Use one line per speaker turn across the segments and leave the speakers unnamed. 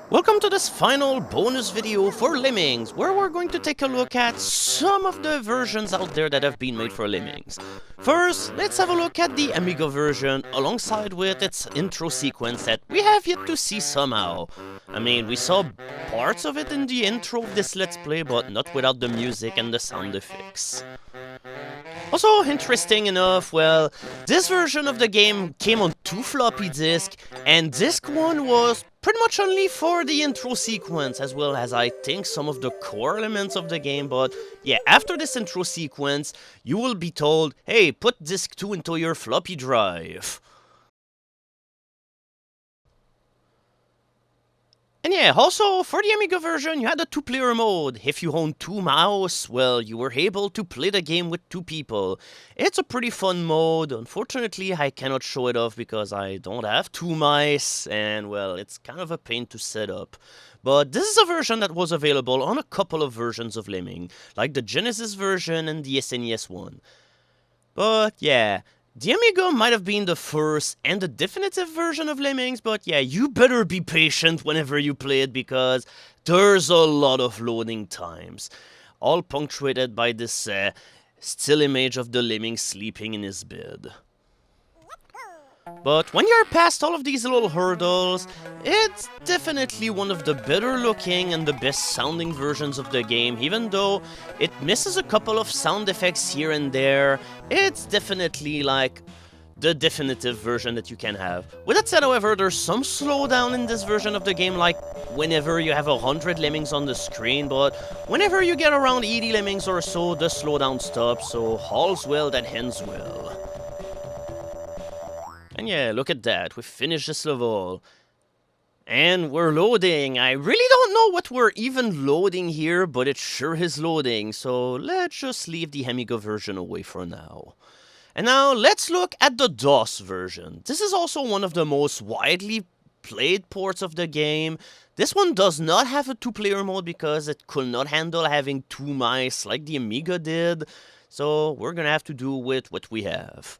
Welcome to this final bonus video for Lemmings, where we're going to take a look at some of the versions out there that have been made for Lemmings. First, let's have a look at the Amiga version, alongside with its intro sequence that we have yet to see somehow. I mean, we saw parts of it in the intro of this Let's Play, but not without the music and the sound effects. Also, interesting enough, well, this version of the game came on 2 floppy disks, and disc 1 was pretty much only for the intro sequence, as well as I think some of the core elements of the game, but yeah, after this intro sequence, you will be told, hey, put disc 2 into your floppy drive. And yeah, also, for the Amiga version, you had a 2-player mode. If you owned 2 mouse, well, you were able to play the game with 2 people. It's a pretty fun mode. Unfortunately, I cannot show it off because I don't have 2 mice, and well, it's kind of a pain to set up. But this is a version that was available on a couple of versions of Lemming, like the Genesis version and the SNES one. But yeah, the Amiga might have been the first and the definitive version of Lemmings, but yeah, you better be patient whenever you play it because there's a lot of loading times. All punctuated by this still image of the Lemming sleeping in his bed. But when you're past all of these little hurdles, it's definitely one of the better looking and the best sounding versions of the game. Even though it misses a couple of sound effects here and there, it's definitely like the definitive version that you can have. With that said, however, there's some slowdown in this version of the game, like whenever you have 100 lemmings on the screen, but whenever you get around 80 lemmings or so, the slowdown stops, so all's well that ends well. And yeah, look at that, we finished this level. And we're loading. I really don't know what we're even loading here, but it sure is loading, so let's just leave the Amiga version away for now. And now, let's look at the DOS version. This is also one of the most widely played ports of the game. This one does not have a 2-player mode because it could not handle having 2 mice like the Amiga did, so we're gonna have to do with what we have.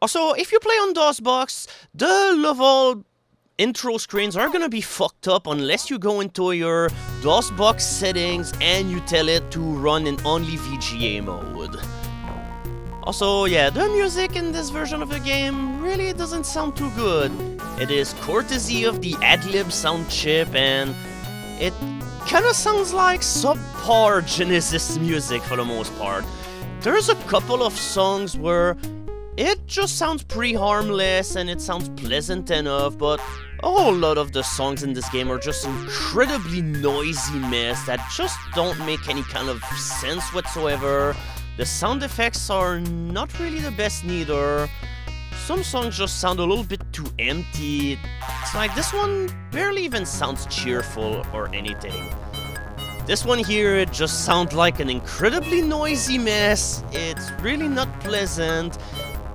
Also, if you play on DOSBox, the level intro screens are gonna be fucked up unless you go into your DOSBox settings and you tell it to run in only VGA mode. Also, yeah, the music in this version of the game really doesn't sound too good. It is courtesy of the Adlib sound chip, and it kinda sounds like subpar Genesis music for the most part. There's a couple of songs where it just sounds pretty harmless and it sounds pleasant enough, but a whole lot of the songs in this game are just incredibly noisy mess that just don't make any kind of sense whatsoever. The sound effects are not really the best neither. Some songs just sound a little bit too empty. It's like this one barely even sounds cheerful or anything. This one here, it just sounds like an incredibly noisy mess. It's really not pleasant.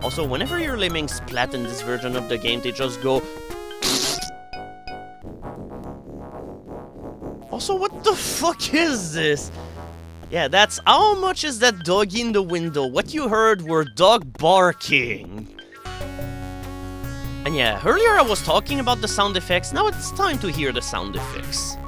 Also, whenever your lemmings splat in this version of the game, they just go. Also, what the fuck is this? Yeah, that's how much is that doggy in the window? What you heard were dog barking. And yeah, earlier I was talking about the sound effects, now it's time to hear the sound effects.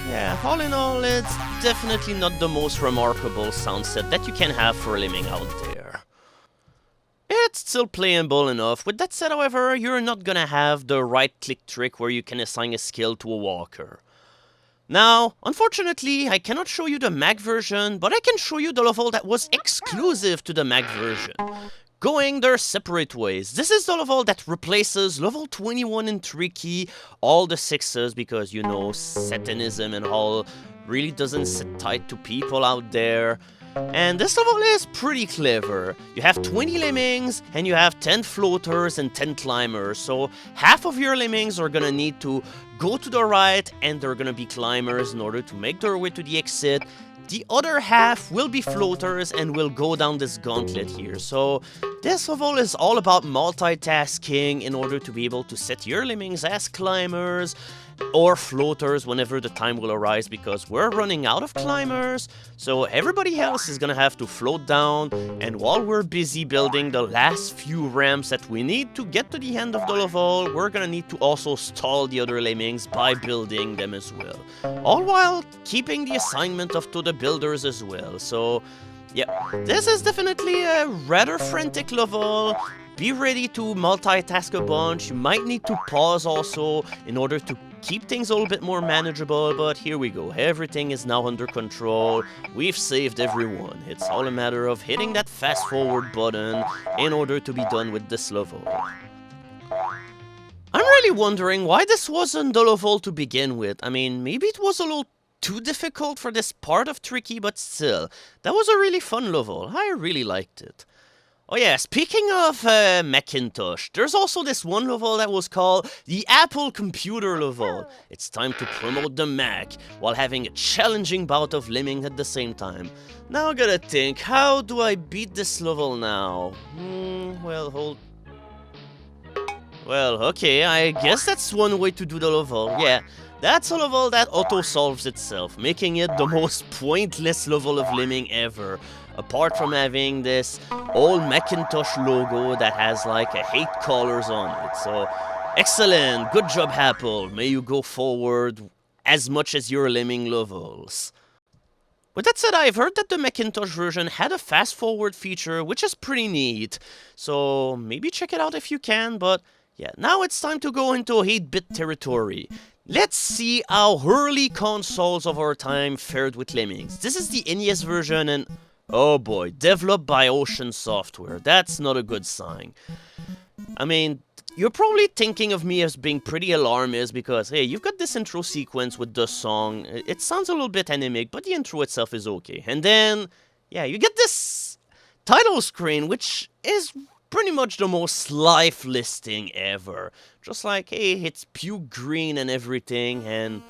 Yeah, all in all, it's definitely not the most remarkable sound set that you can have for a lemming out there. It's still playable enough. With that said, however, you're not gonna have the right-click trick where you can assign a skill to a walker. Now, unfortunately, I cannot show you the Mac version, but I can show you the level that was exclusive to the Mac version. Going their separate ways. This is the level that replaces level 21 in Tricky, all the 6s, because you know, Satanism and all really doesn't sit tight to people out there. And this level is pretty clever. You have 20 lemmings, and you have 10 floaters and 10 climbers, so half of your lemmings are gonna need to go to the right, and they're gonna be climbers in order to make their way to the exit. The other half will be floaters and will go down this gauntlet here, so This level is all about multitasking in order to be able to set your lemmings as climbers or floaters whenever the time will arise, because we're running out of climbers, so everybody else is gonna have to float down, and while we're busy building the last few ramps that we need to get to the end of the level, we're gonna need to also stall the other lemmings by building them as well. All while keeping the assignment to the builders as well, so yeah, this is definitely a rather frantic level. Be ready to multitask a bunch. You might need to pause also in order to keep things a little bit more manageable, but here we go. Everything is now under control. We've saved everyone. It's all a matter of hitting that fast forward button in order to be done with this level. I'm really wondering why this wasn't the level to begin with. I mean, maybe it was a little too difficult for this part of Tricky, but still, that was a really fun level. I really liked it. Oh yeah, speaking of Macintosh, there's also this one level that was called the Apple Computer level. It's time to promote the Mac, while having a challenging bout of lemming at the same time. Now I gotta think, how do I beat this level now? Well, okay, I guess that's one way to do the level, yeah. That's a level that auto-solves itself, making it the most pointless level of lemming ever. Apart from having this old Macintosh logo that has like a 8 colors on it. So, excellent, good job Apple, may you go forward as much as your lemming levels. With that said, I've heard that the Macintosh version had a fast forward feature, which is pretty neat. So, maybe check it out if you can, but yeah, now it's time to go into 8-bit territory. Let's see how early consoles of our time fared with lemmings. This is the NES version and oh boy, developed by Ocean Software. That's not a good sign. I mean, you're probably thinking of me as being pretty alarmist because, hey, you've got this intro sequence with the song. It sounds a little bit anemic, but the intro itself is okay. And then, yeah, you get this title screen, which is pretty much the most lifeless thing ever. Just like, hey, it's puke green and everything, and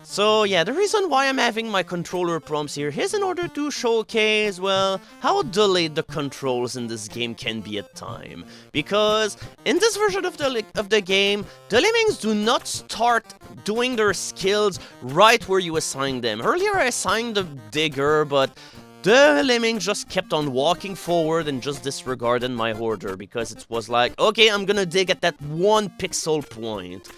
so yeah, the reason why I'm having my controller prompts here is in order to showcase, well, how delayed the controls in this game can be at time. Because in this version of the game, the lemmings do not start doing their skills right where you assign them. Earlier I assigned the digger, but the lemming just kept on walking forward and just disregarded my order because it was like, okay, I'm gonna dig at that 1 pixel point.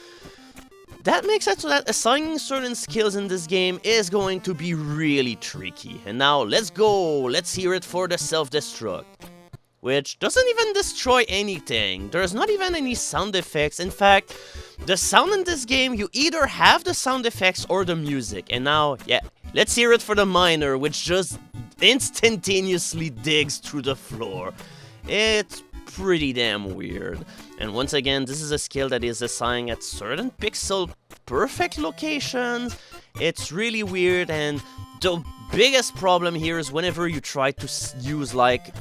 That makes it so that assigning certain skills in this game is going to be really tricky. And now, let's go! Let's hear it for the self-destruct. Which doesn't even destroy anything. There's not even any sound effects. In fact, the sound in this game, you either have the sound effects or the music. And now, yeah, let's hear it for the miner, which just instantaneously digs through the floor. It's pretty damn weird. And once again, this is a skill that is assigned at certain pixel perfect locations. It's really weird, and the biggest problem here is whenever you try to use like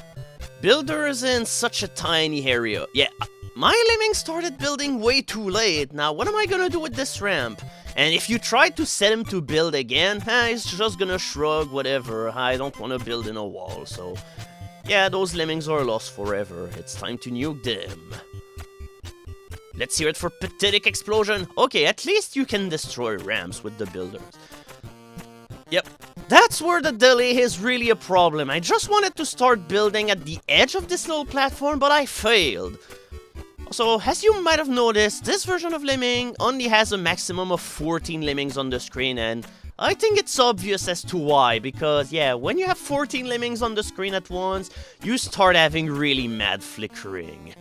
builders in such a tiny area. Yeah, my lemming started building way too late. Now what am I gonna do with this ramp? And if you try to set him to build again, he's just gonna shrug, whatever. I don't want to build in a wall, so yeah, those lemmings are lost forever. It's time to nuke them. Let's hear it for Pathetic Explosion. Okay, at least you can destroy ramps with the builders. Yep, that's where the delay is really a problem. I just wanted to start building at the edge of this little platform, but I failed. So, as you might have noticed, this version of Lemming only has a maximum of 14 lemmings on the screen, and I think it's obvious as to why, because yeah, when you have 14 lemmings on the screen at once, you start having really mad flickering.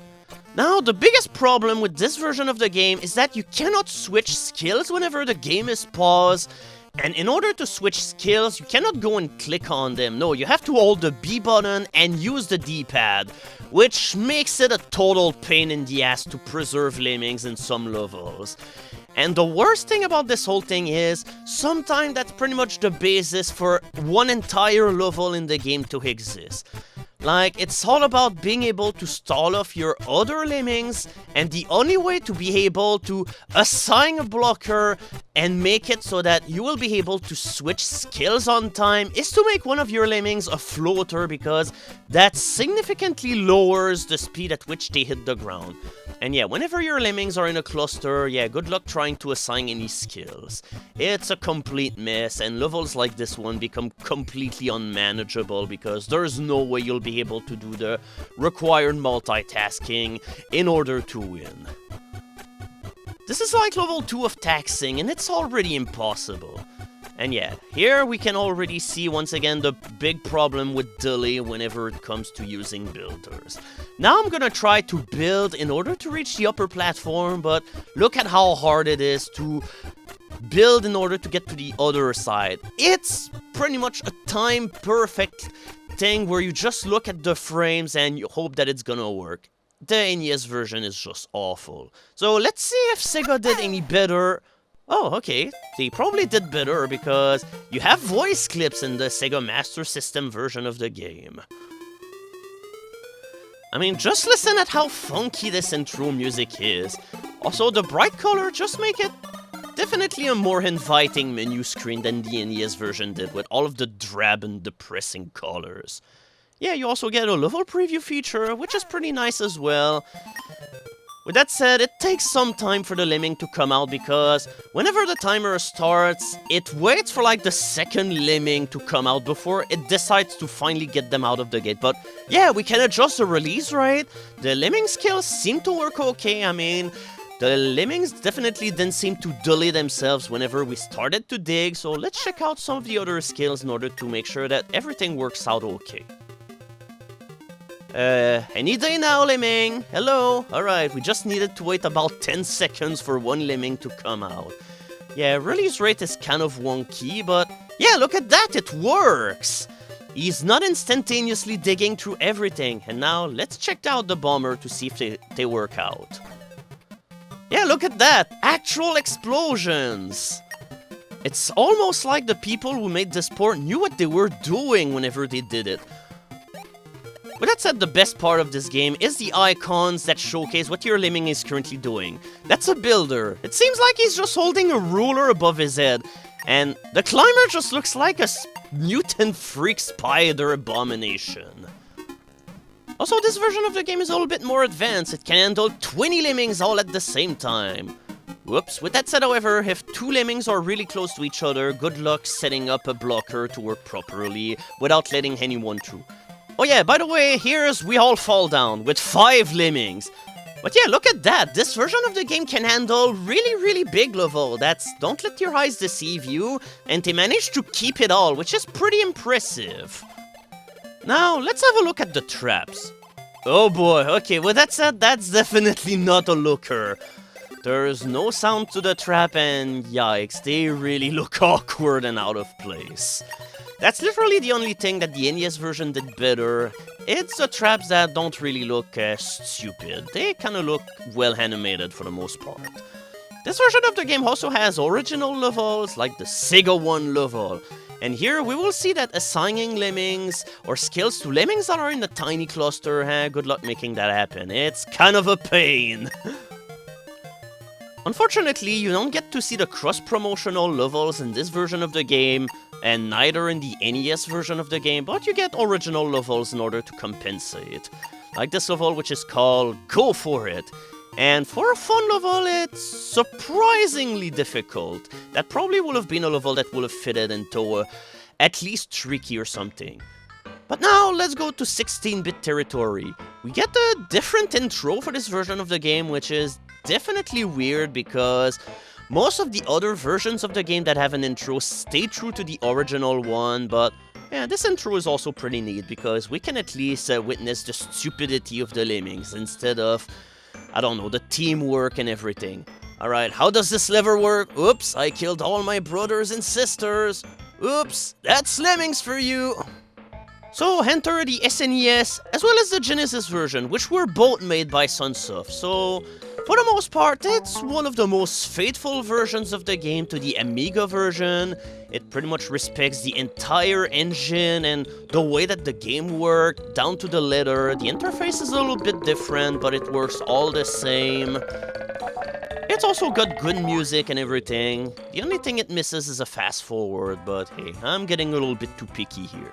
Now, the biggest problem with this version of the game is that you cannot switch skills whenever the game is paused, and in order to switch skills, you cannot go and click on them. No, you have to hold the B button and use the D-pad, which makes it a total pain in the ass to preserve lemmings in some levels. And the worst thing about this whole thing is, sometimes that's pretty much the basis for one entire level in the game to exist. Like, it's all about being able to stall off your other Lemmings, and the only way to be able to assign a blocker and make it so that you will be able to switch skills on time is to make one of your Lemmings a floater, because that significantly lowers the speed at which they hit the ground. And yeah, whenever your Lemmings are in a cluster, yeah, good luck trying to assign any skills. It's a complete mess, and levels like this one become completely unmanageable because there's no way you'll be able to do the required multitasking in order to win. This is like level 2 of taxing, and it's already impossible. And yeah, here we can already see once again the big problem with delay whenever it comes to using builders. Now I'm gonna try to build in order to reach the upper platform, but look at how hard it is to build in order to get to the other side. It's pretty much a time perfect thing where you just look at the frames and you hope that it's gonna work. The NES version is just awful. So let's see if Sega did any better. Oh, okay, they probably did better because you have voice clips in the Sega Master System version of the game. I mean, just listen at how funky this intro music is. Also, the bright color just make it definitely a more inviting menu screen than the NES version did, with all of the drab and depressing colors. Yeah, you also get a level preview feature, which is pretty nice as well. With that said, it takes some time for the Lemming to come out because whenever the timer starts, it waits for like the second Lemming to come out before it decides to finally get them out of the gate. But yeah, we can adjust the release rate. The Lemming skills seem to work okay. I mean, the Lemmings definitely didn't seem to delay themselves whenever we started to dig. So let's check out some of the other skills in order to make sure that everything works out okay. Any day now, Lemming. Hello. Alright, we just needed to wait about 10 seconds for one Lemming to come out. Yeah, release rate is kind of wonky, but yeah, look at that, it works! He's not instantaneously digging through everything, and now let's check out the bomber to see if they work out. Yeah, look at that! Actual explosions! It's almost like the people who made this port knew what they were doing whenever they did it. But that said, the best part of this game is the icons that showcase what your Lemming is currently doing. That's a builder. It seems like he's just holding a ruler above his head. And the climber just looks like a mutant freak spider abomination. Also, this version of the game is a little bit more advanced. It can handle 20 Lemmings all at the same time. Whoops. With that said, however, if two Lemmings are really close to each other, good luck setting up a blocker to work properly without letting anyone through. Oh yeah, by the way, here's We All Fall Down with 5 Lemmings. But yeah, look at that. This version of the game can handle really big level. Don't let your eyes deceive you. And they managed to keep it all, which is pretty impressive. Now, let's have a look at the traps. Oh boy, okay, with that said, that's definitely not a looker. There's no sound to the trap and yikes, they really look awkward and out of place. That's literally the only thing that the NES version did better. It's the traps that don't really look stupid. They kind of look well animated for the most part. This version of the game also has original levels, like the Sega 1 level. And here we will see that assigning Lemmings or skills to Lemmings that are in the tiny cluster, good luck making that happen. It's kind of a pain. Unfortunately, you don't get to see the cross-promotional levels in this version of the game, and neither in the NES version of the game, but you get original levels in order to compensate. Like this level, which is called Go For It. And for a fun level, it's surprisingly difficult. That probably would have been a level that would have fitted into at least tricky or something. But now, let's go to 16-bit territory. We get a different intro for this version of the game, which is definitely weird because most of the other versions of the game that have an intro stay true to the original one, but yeah, this intro is also pretty neat because we can at least witness the stupidity of the Lemmings instead of, I don't know, the teamwork and everything. Alright, how does this lever work? Oops, I killed all my brothers and sisters. Oops, that's Lemmings for you. So enter the SNES as well as the Genesis version, which were both made by Sunsoft. So For the most part, it's one of the most faithful versions of the game to the Amiga version. It pretty much respects the entire engine and the way that the game worked, down to the letter. The interface is a little bit different, but it works all the same. It's also got good music and everything. The only thing it misses is a fast forward, but hey, I'm getting a little bit too picky here.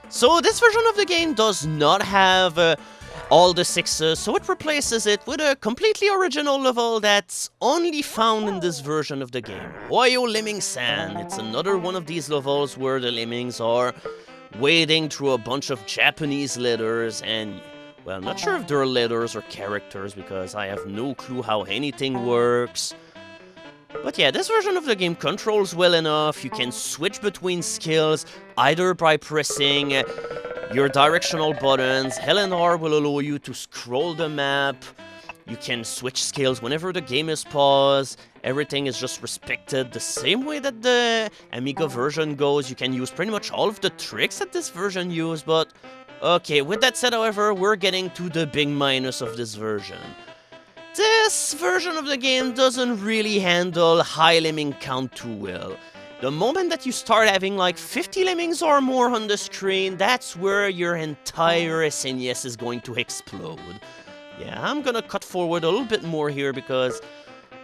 So this version of the game does not have all the 6s, so it replaces it with a completely original level that's only found in this version of the game. Oyo Lemmings-san. It's another one of these levels where the lemmings are wading through a bunch of Japanese letters and, well, I'm not sure if they're letters or characters because I have no clue how anything works. But yeah, this version of the game controls well enough. You can switch between skills either by pressing your directional buttons. L and R will allow you to scroll the map. You can switch skills whenever the game is paused. Everything is just respected the same way that the Amiga version goes. You can use pretty much all of the tricks that this version used, but okay, with that said, however, we're getting to the big minus of this version. This version of the game doesn't really handle high lemming count too well. The moment that you start having like 50 lemmings or more on the screen, that's where your entire SNES is going to explode. Yeah, I'm gonna cut forward a little bit more here because,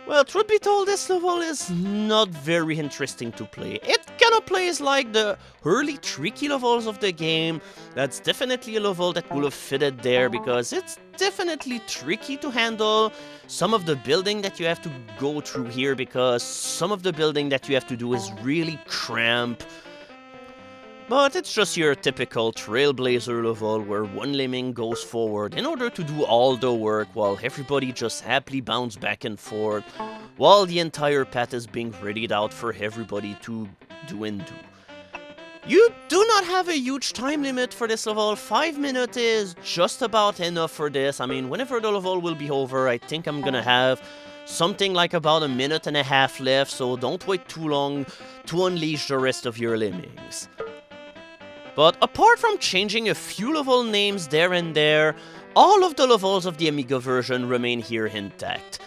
well, truth be told, this level is not very interesting to play. It kinda plays like the early tricky levels of the game. That's definitely a level that would have fitted there because it's definitely tricky to handle. Some of the building that you have to go through here because some of the building that you have to do is really cramped. But it's just your typical Trailblazer level where one lemming goes forward in order to do all the work while everybody just happily bounces back and forth while the entire path is being readied out for everybody to do and do. You do not have a huge time limit for this level. 5 minutes is just about enough for this. I mean, whenever the level will be over, I think I'm gonna have something like about a minute and a half left, so don't wait too long to unleash the rest of your lemmings. But apart from changing a few level names there and there, all of the levels of the Amiga version remain here intact.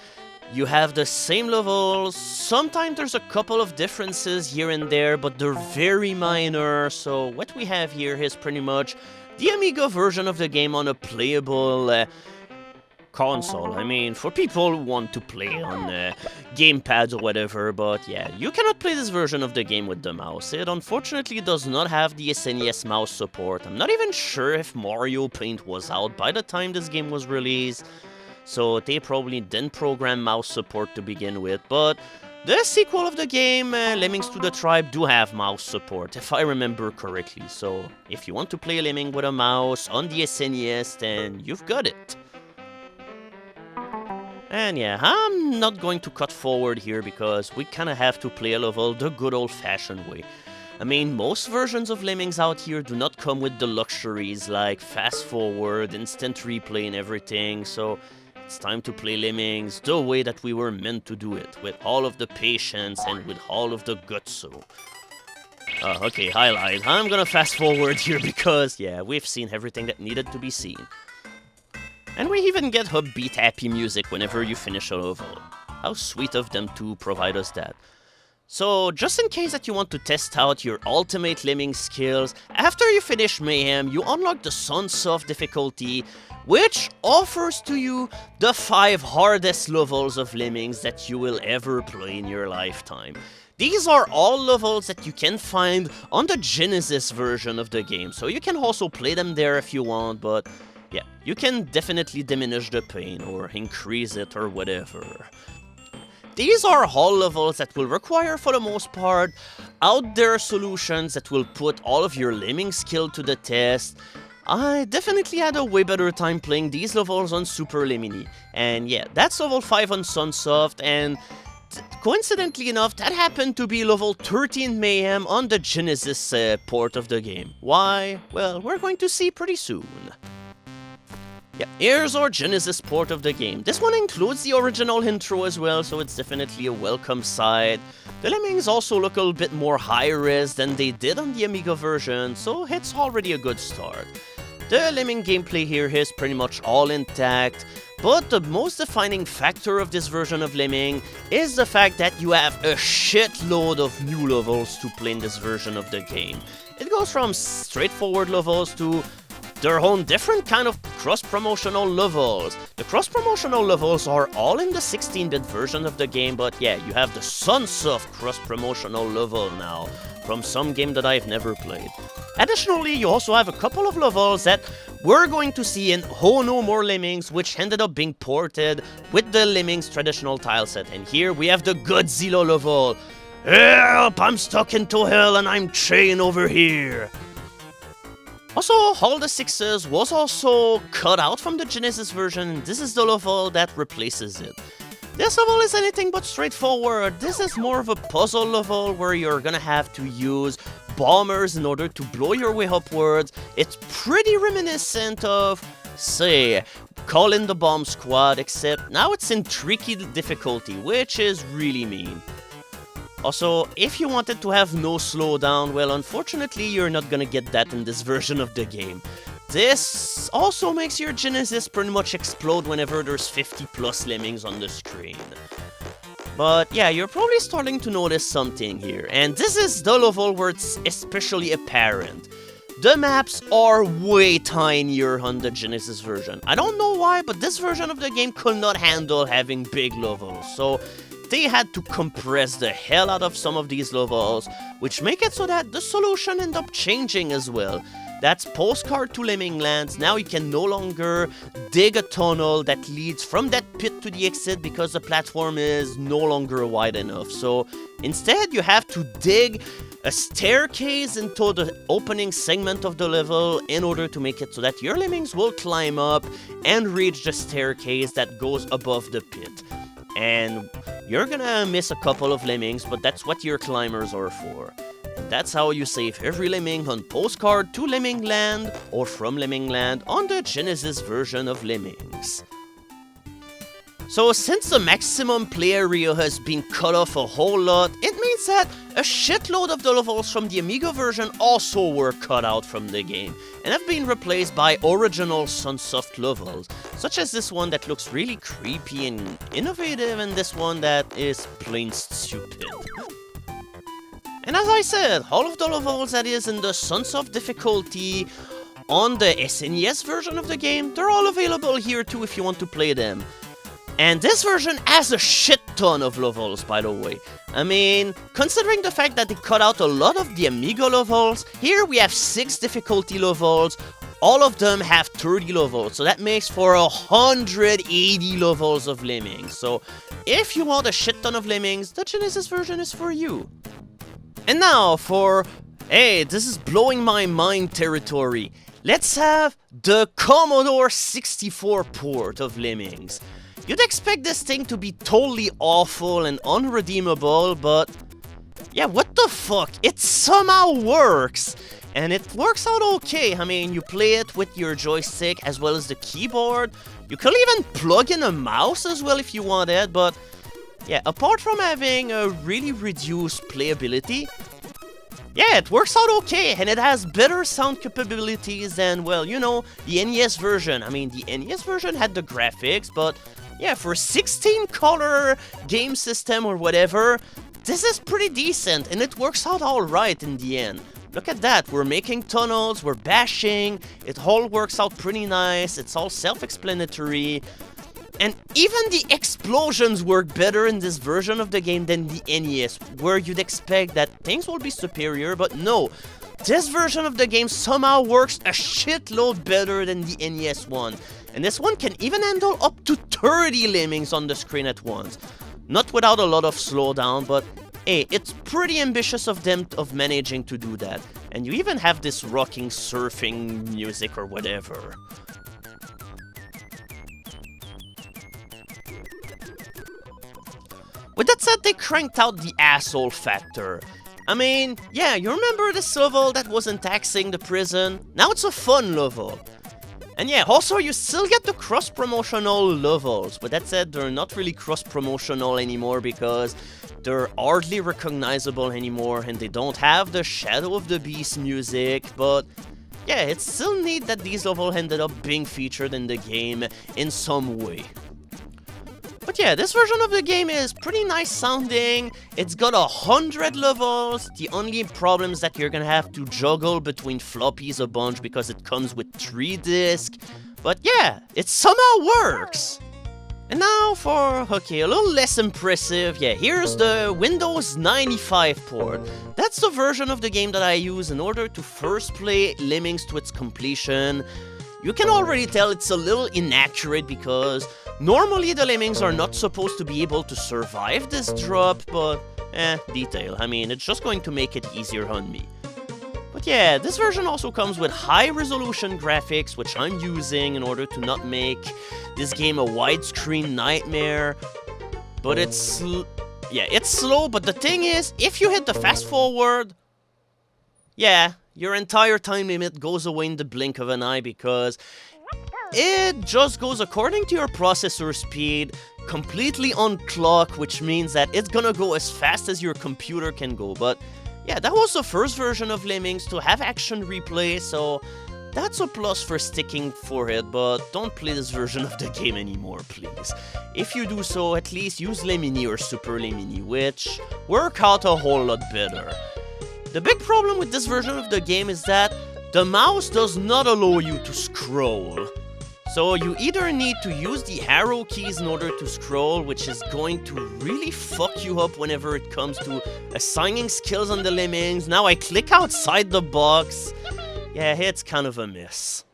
You have the same levels, sometimes there's a couple of differences here and there, but they're very minor, so what we have here is pretty much the Amiga version of the game on a playable console. I mean, for people who want to play on gamepads or whatever, but yeah, you cannot play this version of the game with the mouse. It unfortunately does not have the SNES mouse support. I'm not even sure if Mario Paint was out by the time this game was released, so they probably didn't program mouse support to begin with, but the sequel of the game, Lemmings to the Tribe, do have mouse support, if I remember correctly, so if you want to play Lemming with a mouse on the SNES, then you've got it. And yeah, I'm not going to cut forward here because we kinda have to play a level the good old-fashioned way. I mean, most versions of Lemmings out here do not come with the luxuries like fast forward, instant replay and everything, so it's time to play Lemmings the way that we were meant to do it, with all of the patience and with all of the gutso. Okay, highlight. I'm gonna fast forward here because, yeah, we've seen everything that needed to be seen. And we even get upbeat happy music whenever you finish a level. How sweet of them to provide us that. So, just in case that you want to test out your ultimate lemming skills, after you finish Mayhem, you unlock the Sunsoft difficulty, which offers to you the 5 hardest levels of Lemmings that you will ever play in your lifetime. These are all levels that you can find on the Genesis version of the game, so you can also play them there if you want, but yeah, you can definitely diminish the pain or increase it or whatever. These are all levels that will require, for the most part, out there solutions that will put all of your lemming skill to the test. I definitely had a way better time playing these levels on Super Lemini. And yeah, that's level 5 on Sunsoft, and coincidentally enough, that happened to be level 13 Mayhem on the Genesis port of the game. Why? Well, we're going to see pretty soon. Yeah, here's our Genesis port of the game. This one includes the original intro as well, so it's definitely a welcome sight. The Lemmings also look a little bit more high-res than they did on the Amiga version, so it's already a good start. The Lemming gameplay here is pretty much all intact. But the most defining factor of this version of Lemming is the fact that you have a shitload of new levels to play in this version of the game. It goes from straightforward levels to their own different kind of cross-promotional levels. The cross-promotional levels are all in the 16-bit version of the game, but yeah, you have the Sunsoft cross-promotional level now, from some game that I've never played. Additionally, you also have a couple of levels that we're going to see in Oh No More Lemmings, which ended up being ported with the Lemmings traditional tileset. And here we have the Godzilla level. Help! I'm stuck into hell and I'm chained over here. Also, All the Sixes was also cut out from the Genesis version. This is the level that replaces it. This level is anything but straightforward. This is more of a puzzle level where you're gonna have to use bombers in order to blow your way upwards. It's pretty reminiscent of, say, Call in the Bomb Squad, except now it's in tricky difficulty, which is really mean. Also, if you wanted to have no slowdown, well, unfortunately, you're not gonna get that in this version of the game. This also makes your Genesis pretty much explode whenever there's 50 plus lemmings on the screen. But yeah, you're probably starting to notice something here, and this is the level where it's especially apparent. The maps are way tinier on the Genesis version. I don't know why, but this version of the game could not handle having big levels, so they had to compress the hell out of some of these levels, which make it so that the solution ended up changing as well. That's Postcard to Lemming Lands. Now you can no longer dig a tunnel that leads from that pit to the exit because the platform is no longer wide enough. So instead you have to dig a staircase into the opening segment of the level in order to make it so that your lemmings will climb up and reach the staircase that goes above the pit. And you're gonna miss a couple of lemmings, but that's what your climbers are for. And that's how you save every lemming on Postcard to Lemming Land or from Lemming Land on the Genesis version of Lemmings. So since the maximum play area has been cut off a whole lot, it means that a shitload of the levels from the Amiga version also were cut out from the game, and have been replaced by original Sunsoft levels, such as this one that looks really creepy and innovative, and this one that is plain stupid. And as I said, all of the levels that is in the Sunsoft difficulty on the SNES version of the game, they're all available here too if you want to play them. And this version has a shit ton of levels, by the way. I mean, considering the fact that they cut out a lot of the Amiga levels, here we have 6 difficulty levels, all of them have 30 levels, so that makes for 180 levels of Lemmings. So, if you want a shit ton of Lemmings, the Genesis version is for you. And now for, hey, this is blowing my mind territory. Let's have the Commodore 64 port of Lemmings. You'd expect this thing to be totally awful and unredeemable, but yeah, what the fuck? It somehow works! And it works out okay. I mean, you play it with your joystick as well as the keyboard. You could even plug in a mouse as well if you wanted, but yeah, apart from having a really reduced playability, yeah, it works out okay, and it has better sound capabilities than, well, you know, the NES version. I mean, the NES version had the graphics, but yeah, for 16-color game system or whatever, this is pretty decent, and it works out alright in the end. Look at that, we're making tunnels, we're bashing, it all works out pretty nice, it's all self-explanatory. And even the explosions work better in this version of the game than the NES, where you'd expect that things will be superior, but no. This version of the game somehow works a shitload better than the NES one. And this one can even handle up to 30 lemmings on the screen at once. Not without a lot of slowdown, but hey, it's pretty ambitious of them of managing to do that. And you even have this rocking surfing music or whatever. With that said, they cranked out the asshole factor. I mean, yeah, you remember this level that wasn't taxing the prison? Now it's a fun level. And yeah, also you still get the cross-promotional levels, but that said, they're not really cross-promotional anymore because they're hardly recognizable anymore and they don't have the Shadow of the Beast music, but yeah, it's still neat that these levels ended up being featured in the game in some way. But yeah, this version of the game is pretty nice sounding. It's got 100 levels. The only problem is that you're gonna have to juggle between floppies a bunch because it comes with 3 discs. But yeah, it somehow works. And now for, okay, a little less impressive. Yeah, here's the Windows 95 port. That's the version of the game that I use in order to first play Lemmings to its completion. You can already tell it's a little inaccurate because normally the Lemmings are not supposed to be able to survive this drop, but detail. I mean, it's just going to make it easier on me. But yeah, this version also comes with high-resolution graphics, which I'm using in order to not make this game a widescreen nightmare. But it's slow, but the thing is, if you hit the fast forward, yeah, your entire time limit goes away in the blink of an eye because it just goes according to your processor speed, completely on clock, which means that it's gonna go as fast as your computer can go. But yeah, that was the first version of Lemmings to have action replay, so that's a plus for sticking for it, but don't play this version of the game anymore, please. If you do so, at least use Lemini or Super Lemini, which work out a whole lot better. The big problem with this version of the game is that the mouse does not allow you to scroll. So you either need to use the arrow keys in order to scroll, which is going to really fuck you up whenever it comes to assigning skills on the Lemmings. Now I click outside the box. Yeah, it's kind of a mess.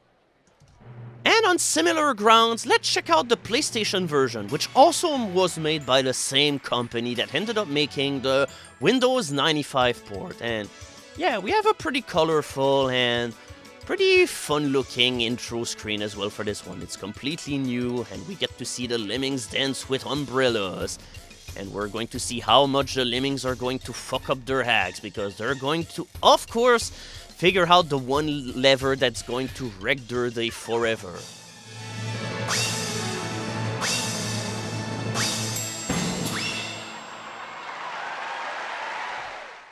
And on similar grounds, let's check out the PlayStation version, which also was made by the same company that ended up making the Windows 95 port. And yeah, we have a pretty colorful and pretty fun-looking intro screen as well for this one. It's completely new, and we get to see the Lemmings dance with umbrellas. And we're going to see how much the Lemmings are going to fuck up their hacks, because they're going to, of course, figure out the one lever that's going to wreck their day forever.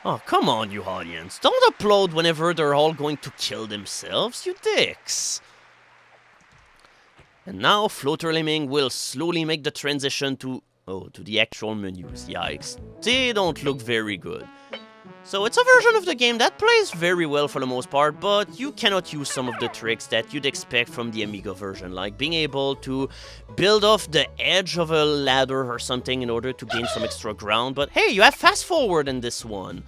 Oh, come on, you audience. Don't applaud whenever they're all going to kill themselves, you dicks. And now Floater Lemming will slowly make the transition to the actual menus. Yikes. They don't look very good. So it's a version of the game that plays very well for the most part, but you cannot use some of the tricks that you'd expect from the Amiga version, like being able to build off the edge of a ladder or something in order to gain some extra ground. But hey, you have fast forward in this one.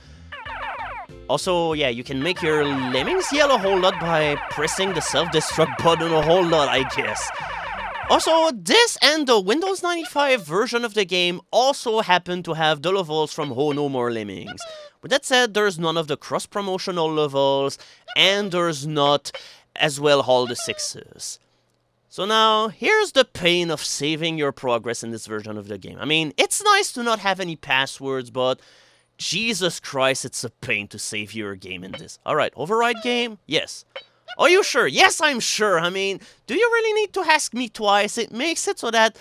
Also, yeah, you can make your Lemmings yell a whole lot by pressing the self-destruct button a whole lot, I guess. Also, this and the Windows 95 version of the game also happen to have the levels from Oh No More Lemmings. With that said, there's none of the cross-promotional levels, and there's not as well all the 6s. So now, here's the pain of saving your progress in this version of the game. I mean, it's nice to not have any passwords, but Jesus Christ, it's a pain to save your game in this. Alright, override game? Yes. Are you sure? Yes, I'm sure. I mean, do you really need to ask me twice? It makes it so that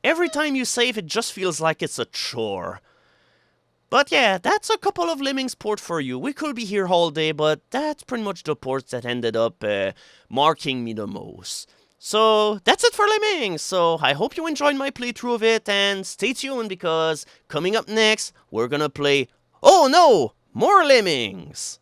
every time you save, it just feels like it's a chore. But yeah, that's a couple of Lemmings port for you. We could be here all day, but that's pretty much the ports that ended up marking me the most. So that's it for Lemmings. So I hope you enjoyed my playthrough of it, and stay tuned because coming up next, we're gonna play, oh no, more Lemmings!